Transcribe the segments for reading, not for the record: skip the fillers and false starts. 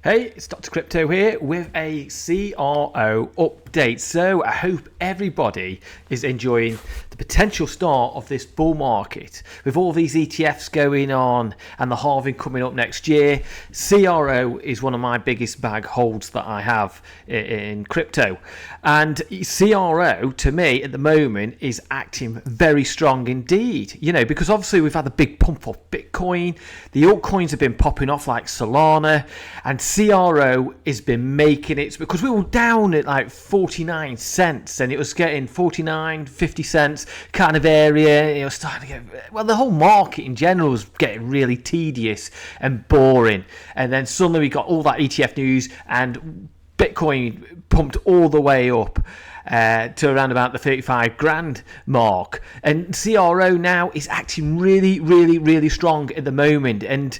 Hey, it's Dr. Crypto here with a CRO update. So I hope everybody is enjoying the potential start of this bull market with all these ETFs going on and the halving coming up next year. CRO is one of my biggest bag holds that I have in crypto, and CRO to me at the moment is acting very strong indeed, because obviously we've had a big pump of Bitcoin, the altcoins have been popping off like Solana, and CRO has been making it, because we were down at like 49 cents and it was getting 49, 50 cents kind of area. It was starting to get, the whole market in general was getting really tedious and boring. And then suddenly we got all that ETF news and Bitcoin pumped all the way up to around about the 35 grand mark, and CRO now is acting really, really, really strong at the moment. And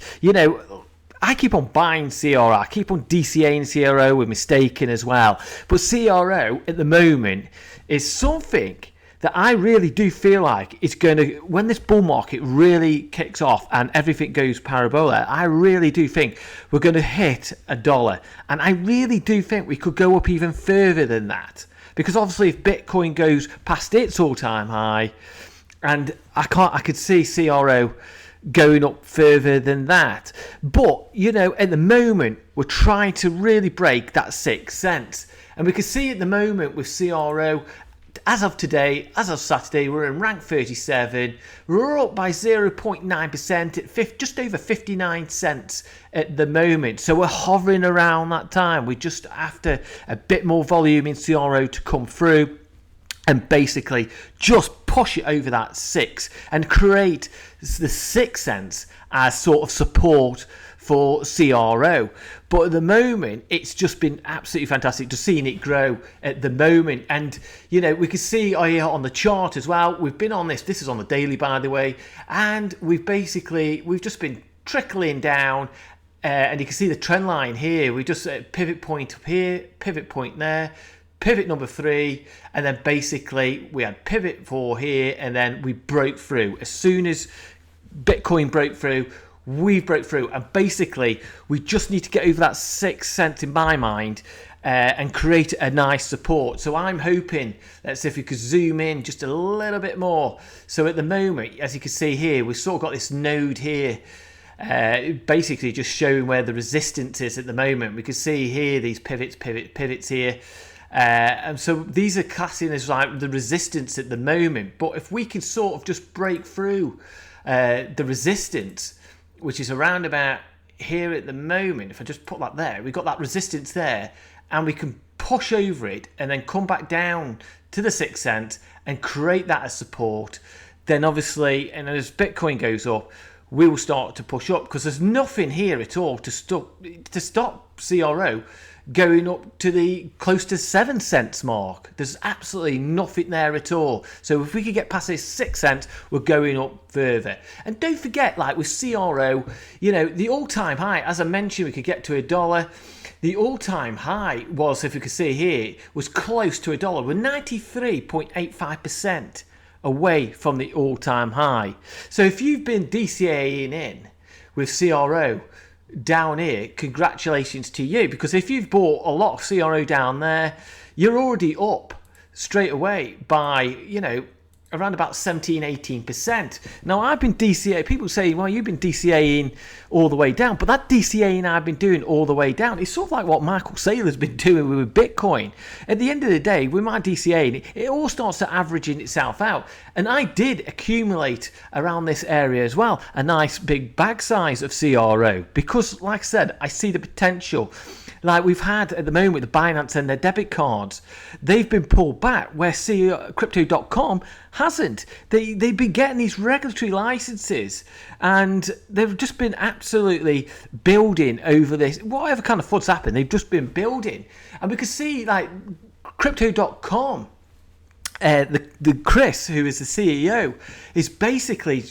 I keep on buying CRO, I keep on DCAing CRO with mistaken as well, but CRO at the moment is something that I really do feel like it's going to, when this bull market really kicks off and everything goes parabola, I really do think we're going to hit $1, and I really do think we could go up even further than that, because obviously if Bitcoin goes past its all-time high, and I could see CRO going up further than that. But at the moment we're trying to really break that 6 cents, and we can see at the moment with CRO, as of today, as of Saturday, we're in rank 37. We're up by 0.9% at just over 59 cents at the moment. So we're hovering around that time. We're just after a bit more volume in CRO to come through and basically just push it over that 6 and create the 6 cents as sort of support for CRO. But at the moment, it's just been absolutely fantastic just seeing it grow at the moment. And, we can see here on the chart as well, we've been on this is on the daily, by the way, and we've just been trickling down, and you can see the trend line here. We just pivot point up here, pivot point there, pivot number 3, and then basically we had pivot 4 here, and then we broke through. As soon as Bitcoin broke through, we broke through, and basically we just need to get over that 6 cents in my mind and create a nice support. So I'm hoping, let's see if we could zoom in just a little bit more. So at the moment, as you can see here, we've sort of got this node here, basically just showing where the resistance is at the moment. We can see here these pivots here. And so these are classing as like the resistance at the moment. But if we can sort of just break through the resistance, which is around about here at the moment, if I just put that there, we've got that resistance there, and we can push over it and then come back down to the 6 cents and create that as support, then obviously, and as Bitcoin goes up, we will start to push up, because there's nothing here at all to stop CRO going up to the close to 7 cents mark. There's absolutely nothing there at all. So if we could get past this 6 cents, we're going up further. And don't forget, like with CRO, the all-time high, as I mentioned, we could get to $1. The all-time high was, if you can see here, was close to $1. We're 93.85% away from the all-time high. So if you've been DCAing in with CRO down here, congratulations to you, because if you've bought a lot of CRO down there, you're already up straight away by around about 17-18%. Now I've been DCA, people say, well, you've been DCAing all the way down, but that DCAing I've been doing all the way down, it's sort of like what Michael Saylor's been doing with Bitcoin. At the end of the day, with my DCAing, it all starts to averaging itself out. And I did accumulate around this area as well a nice big bag size of CRO, because like I said, I see the potential. Like we've had at the moment, the Binance and their debit cards, they've been pulled back, where Cryptocom hasn't. They've been getting these regulatory licenses, and they've just been absolutely building over this. Whatever kind of FUD's happened, they've just been building. And we can see like Cryptocom, the Chris, who is the CEO, is basically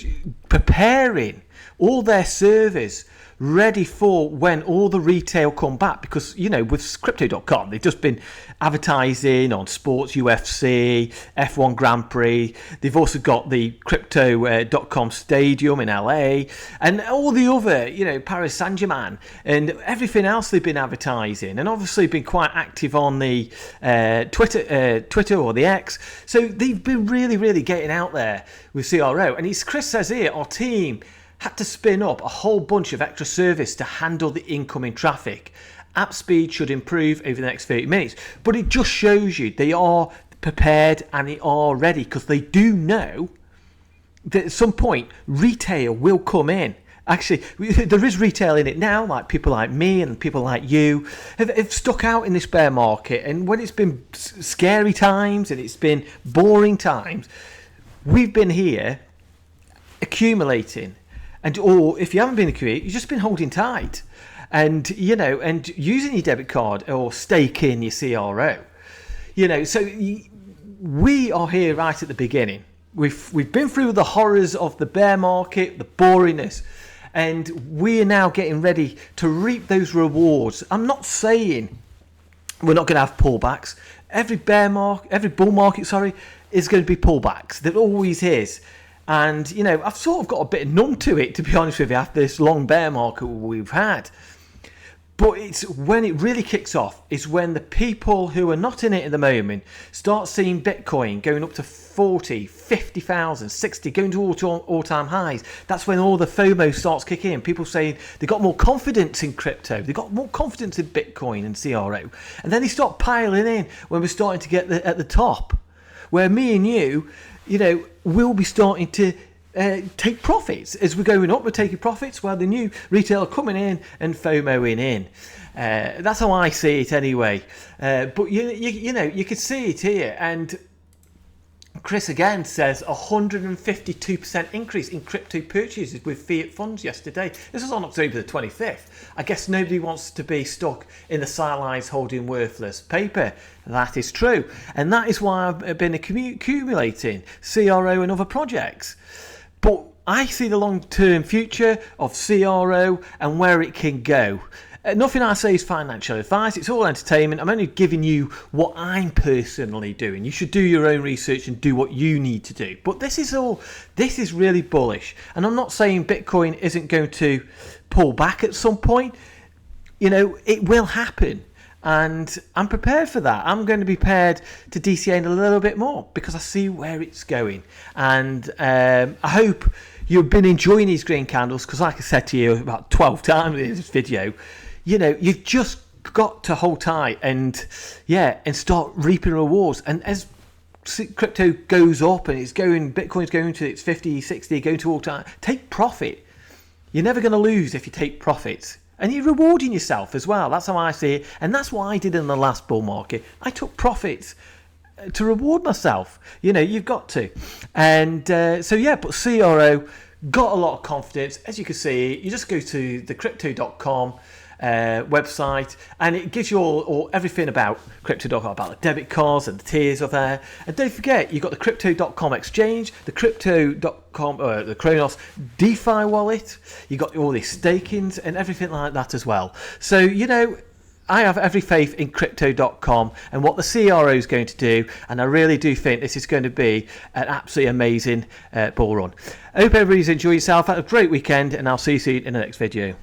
preparing all their servers ready for when all the retail come back, because with Crypto.com they've just been advertising on sports, UFC, F1 Grand Prix. They've also got the Crypto.com Stadium in LA and all the other, Paris Saint-Germain and everything else they've been advertising, and obviously been quite active on the Twitter or the X. So they've been really, really getting out there with CRO. And as Chris says here, our team had to spin up a whole bunch of extra service to handle the incoming traffic. App speed should improve over the next 30 minutes. But it just shows you they are prepared and they are ready, because they do know that at some point retail will come in. Actually, there is retail in it now, like people like me and people like you have stuck out in this bear market. And when it's been scary times and it's been boring times, we've been here accumulating. Or if you haven't been accumulating, you've just been holding tight. And, and using your debit card or staking your CRO. So we are here right at the beginning. We've been through the horrors of the bear market, the boringness, and we are now getting ready to reap those rewards. I'm not saying we're not going to have pullbacks. Every bull market, is going to be pullbacks. There always is. And, I've sort of got a bit numb to it, to be honest with you, after this long bear market we've had. But it's when it really kicks off is when the people who are not in it at the moment start seeing Bitcoin going up to 40, 50,000, 60, going to all-time highs. That's when all the FOMO starts kicking in. People saying they got more confidence in crypto. They got more confidence in Bitcoin and CRO. And then they start piling in when we're starting to get at the top, where me and you, will be starting to take profits. As we're going up, we're taking profits while the new retail are coming in and FOMOing in. That's how I see it anyway. But you could see it here. And Chris again says 152% increase in crypto purchases with fiat funds yesterday. This was on October the 25th. I guess nobody wants to be stuck in the sidelines holding worthless paper. That is true. And that is why I've been accumulating CRO and other projects. But I see the long-term future of CRO and where it can go. Nothing I say is financial advice. It's all entertainment. I'm only giving you what I'm personally doing. You should do your own research and do what you need to do. But this is really bullish. And I'm not saying Bitcoin isn't going to pull back at some point. It will happen. And I'm prepared for that. I'm going to be prepared to DCA in a little bit more because I see where it's going. And I hope you've been enjoying these green candles, because like I said to you about 12 times in this video, you've just got to hold tight and start reaping rewards. And as crypto goes up and Bitcoin's going to its 50, 60, going to all time, take profit. You're never going to lose if you take profits. And you're rewarding yourself as well. That's how I see it. And that's what I did in the last bull market. I took profits to reward myself. You've got to. And but CRO got a lot of confidence. As you can see, you just go to the Crypto.com website, and it gives you all everything about Crypto.com, about the debit cards and the tiers of there. And don't forget, you've got the Crypto.com exchange, the Crypto.com, the Kronos DeFi wallet. You've got all these stakings and everything like that as well. So, I have every faith in Crypto.com and what the CRO is going to do, and I really do think this is going to be an absolutely amazing bull run. I hope everybody's enjoyed yourself. Have a great weekend, and I'll see you soon in the next video.